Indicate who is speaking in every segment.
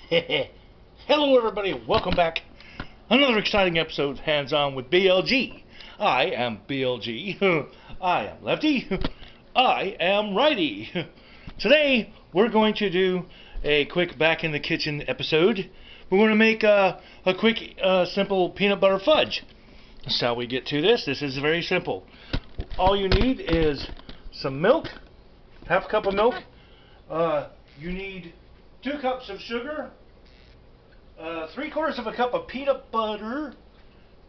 Speaker 1: Hello everybody, welcome back. Another exciting episode, Hands On with BLG. I am BLG. I am lefty. I am righty. Today we're going to do a quick back in the kitchen episode. We're going to make a quick simple peanut butter fudge. That's how we get to this. This is very simple. All you need is some milk, half a cup of milk. You need 2 cups of sugar, 3/4 of a cup of peanut butter,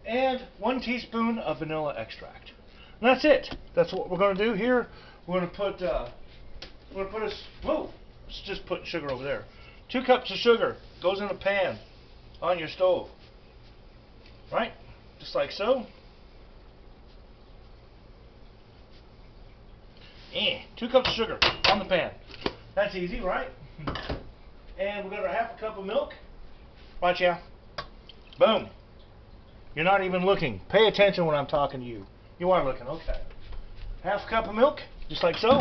Speaker 1: and 1 teaspoon of vanilla extract. And that's it. That's what we're going to do here. We're going to put let's just put sugar over there. 2 cups of sugar goes in a pan on your stove. Right? Just like so. 2 cups of sugar on the pan. That's easy, right? And we've got our half a cup of milk. Watch out. Boom. You're not even looking. Pay attention when I'm talking to you. You are looking, okay. Half a cup of milk, just like so.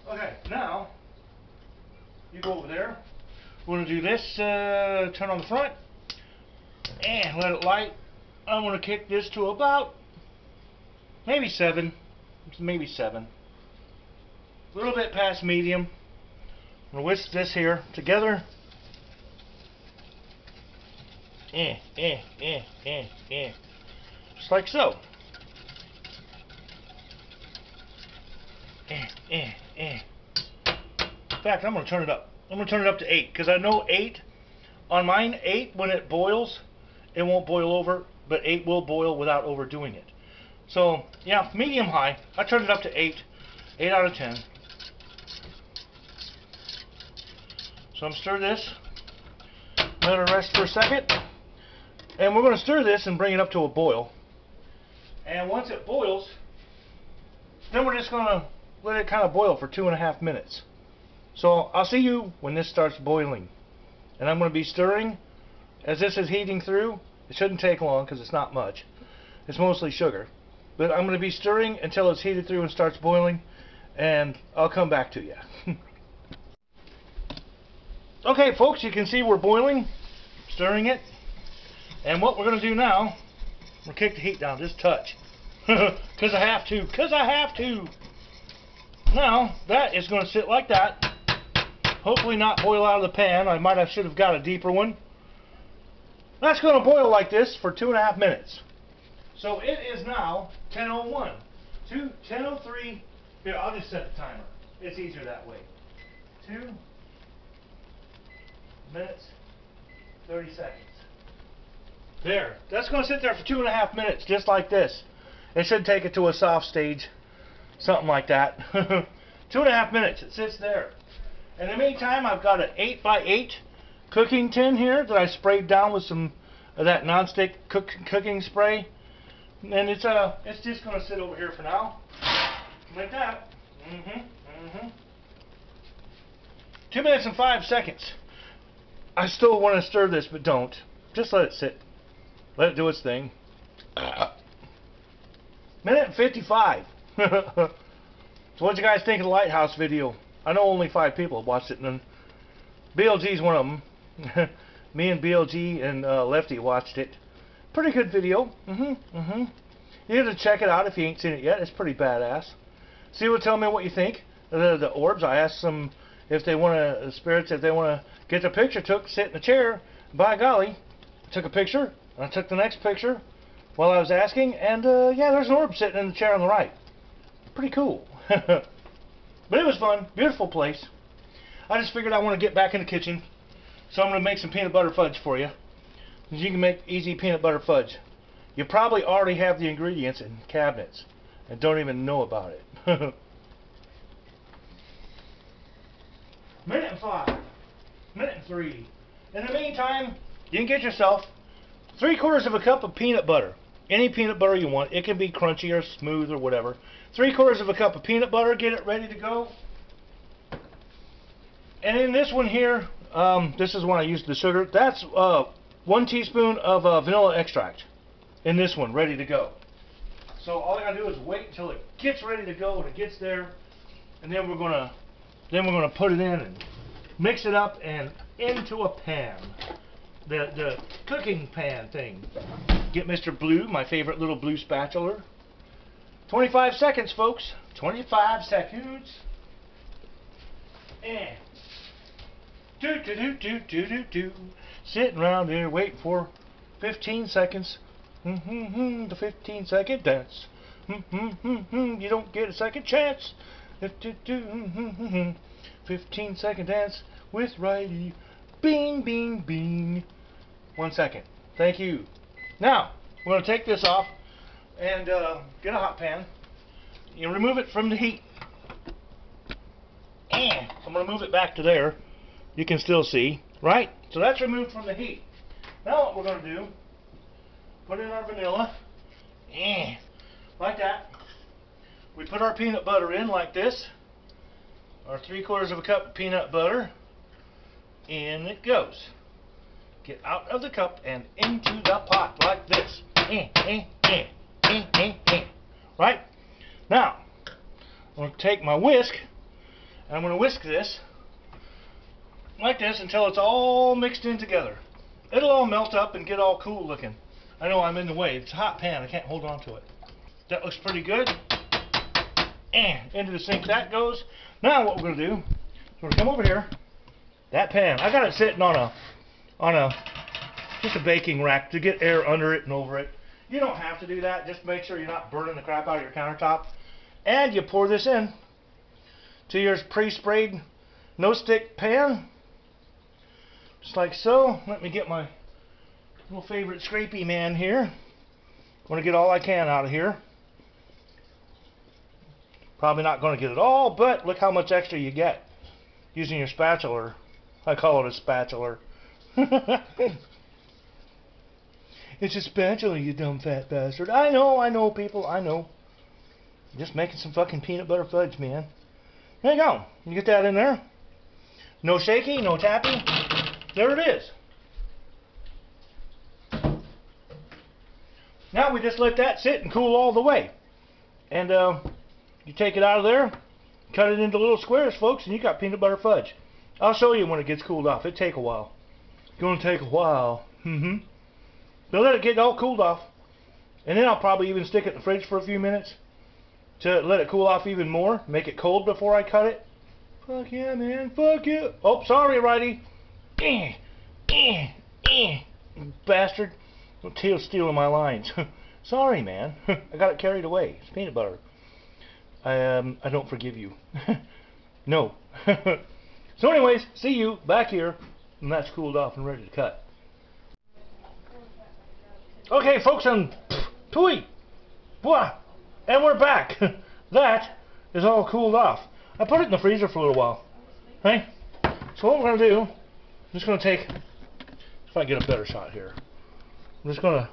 Speaker 1: Okay, now, you go over there. We're going to do this, turn on the front, and let it light. I'm going to kick this to about, maybe 7. A little bit past medium. I'm going to whisk this here together. Just like so. In fact, I'm going to turn it up. I'm going to turn it up to 8, because I know 8, on mine, 8, when it boils, it won't boil over, but 8 will boil without overdoing it. So, yeah, medium high. I turned it up to 8 out of 10. So I'm going to stir this, let it rest for a second, and we're going to stir this and bring it up to a boil. And once it boils, then we're just going to let it kind of boil for 2.5 minutes. So I'll see you when this starts boiling. And I'm going to be stirring as this is heating through. It shouldn't take long because it's not much. It's mostly sugar. But I'm going to be stirring until it's heated through and starts boiling, and I'll come back to you. Okay, folks, you can see we're boiling, stirring it. And what we're going to do now, we'll kick the heat down just a touch. Because I have to. Now, that is going to sit like that. Hopefully not boil out of the pan. I should have got a deeper one. That's going to boil like this for 2.5 minutes. So it is now 10:01 to 10:03. Here, I'll just set the timer. It's easier that way. 2 minutes, 30 seconds. There. That's going to sit there for 2.5 minutes, just like this. It should take it to a soft stage, something like that. 2.5 minutes. It sits there. In the meantime, I've got an 8x8 cooking tin here that I sprayed down with some of that non-stick cooking spray. And it's just going to sit over here for now, like that. 2 minutes and 5 seconds. I still want to stir this, but don't. Just let it sit. Let it do its thing. Minute and 55. So what you guys think of the lighthouse video? I know only 5 people have watched it, and BLG's one of them. Me and BLG and Lefty watched it. Pretty good video. You have to check it out if you ain't seen it yet. It's pretty badass. So you will tell me what you think. The orbs, I asked them if they want to, spirits, if they want to get the picture took, sit in the chair. By golly, I took a picture, and I took the next picture while I was asking, and yeah, there's an orb sitting in the chair on the right. Pretty cool. But it was fun. Beautiful place. I just figured I want to get back in the kitchen, so I'm going to make some peanut butter fudge for you. You can make easy peanut butter fudge. You probably already have the ingredients in cabinets and don't even know about it. Minute and 5. Minute and 3. In the meantime, you can get yourself 3/4 of a cup of peanut butter. Any peanut butter you want. It can be crunchy or smooth or whatever. 3/4 of a cup of peanut butter. Get it ready to go. And in this one here, this is when I used the sugar. That's 1 teaspoon of vanilla extract in this one, ready to go. So all I gotta do is wait until it gets ready to go and it gets there, and then we're gonna Then we're going to put it in and mix it up and into a pan. The cooking pan thing. Get Mr. Blue, my favorite little blue spatula. 25 seconds, folks. 25 seconds. And do. Sitting around there waiting for 15 seconds. The 15-second dance. You don't get a second chance. 15-second dance with Riley. Bing, bing, bing. 1 second. Thank you. Now, we're going to take this off and get a hot pan. You remove it from the heat. And I'm going to move it back to there. You can still see, right? So that's removed from the heat. Now what we're going to do, put in our vanilla. Like that. We put our peanut butter in like this. Our 3/4 of a cup of peanut butter. In it goes. Get out of the cup and into the pot like this. Right? Now, I'm going to take my whisk and I'm going to whisk this like this until it's all mixed in together. It'll all melt up and get all cool looking. I know I'm in the way. It's a hot pan. I can't hold on to it. That looks pretty good. And into the sink that goes. Now what we're going to do is we're going to come over here. That pan, I got it sitting on just a baking rack to get air under it and over it. You don't have to do that. Just make sure you're not burning the crap out of your countertop. And you pour this in to your pre-sprayed no-stick pan. Just like so. Let me get my little favorite scrapey man here. I'm going to get all I can out of here. Probably not going to get it all, but look how much extra you get using your spatula. I call it a spatula. It's a spatula, you dumb fat bastard. I know, people, I know. I'm just making some fucking peanut butter fudge, man. There you go. You get that in there. No shaky, no tapping. There it is. Now we just let that sit and cool all the way. And you take it out of there, cut it into little squares, folks, and you got peanut butter fudge. I'll show you when it gets cooled off. It'll take a while. It's going to take a while. So let it get all cooled off. And then I'll probably even stick it in the fridge for a few minutes to let it cool off even more. Make it cold before I cut it. Fuck yeah, man. Fuck yeah. Oh, sorry, righty. Bastard. Don't stealing my lines. Sorry, man. I got it carried away. It's peanut butter. I don't forgive you. No. So anyways, see you back here when that's cooled off and ready to cut. Okay, folks, and we're back. That is all cooled off. I put it in the freezer for a little while. Okay? So what we're going to do, I'm just going to take, if I get a better shot here, I'm just going to,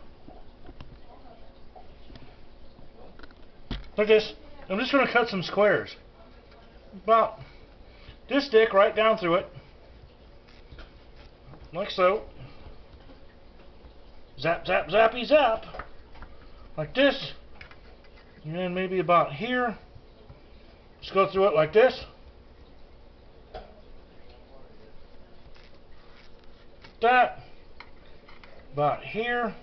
Speaker 1: like this, I'm just going to cut some squares. About this thick right down through it. Like so. Zap, zap, zappy, zap. Like this. And then maybe about here. Just go through it like this. That. About here.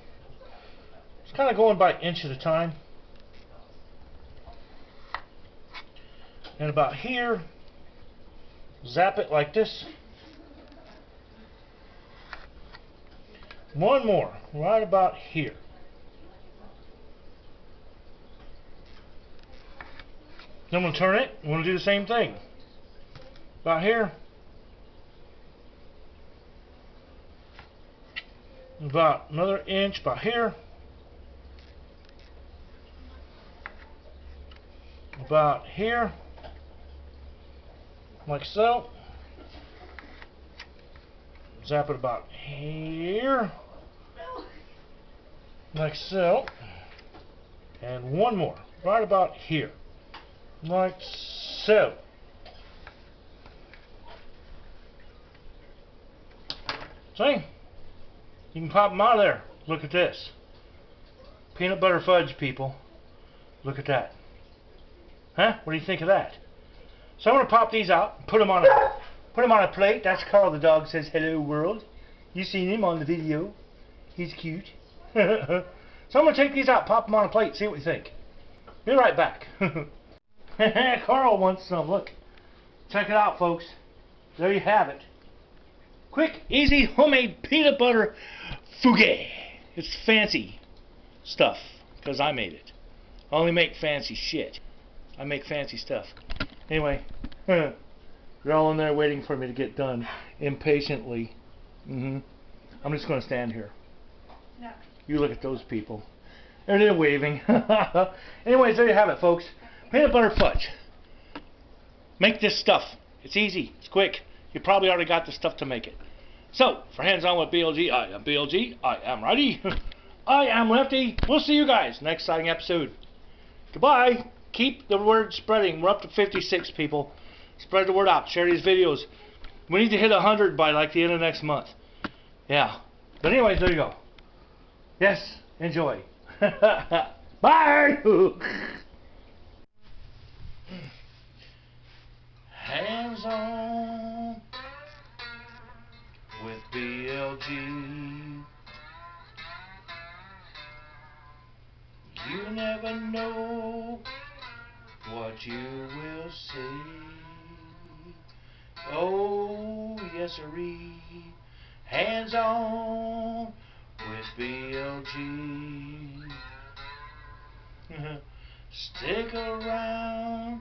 Speaker 1: It's kind of going by inch at a time. And about here. Zap it like this. One more, right about here. Then we'll turn it, and we'll do the same thing. About here. About another inch, about here. About here. Like so. Zap it about here. Like so. And one more. Right about here. Like so. See? You can pop them out of there. Look at this. Peanut butter fudge, people. Look at that. Huh? What do you think of that? So I'm gonna pop these out, put them on a plate. That's Carl the dog says hello world. You seen him on the video. He's cute. So I'm gonna take these out, pop them on a plate, see what you think. Be right back. Carl wants some. Look, check it out, folks. There you have it. Quick, easy, homemade peanut butter Fudge. It's fancy stuff because I made it. I only make fancy shit. I make fancy stuff. Anyway, you're all in there waiting for me to get done impatiently. I'm just going to stand here. No. You look at those people. They're waving. Anyways, there you have it, folks. Peanut butter fudge. Make this stuff. It's easy. It's quick. You probably already got the stuff to make it. So, for Hands On with BLG, I am BLG. I am Righty. I am Lefty. We'll see you guys next exciting episode. Goodbye. Keep the word spreading. We're up to 56 people. Spread the word out. Share these videos. We need to hit 100 by like the end of next month. Yeah. But anyways, there you go. Yes. Enjoy. Bye. Hands On with BLG. You never know what you will see. Oh, yes sirree. Hands On with BLG. Stick around.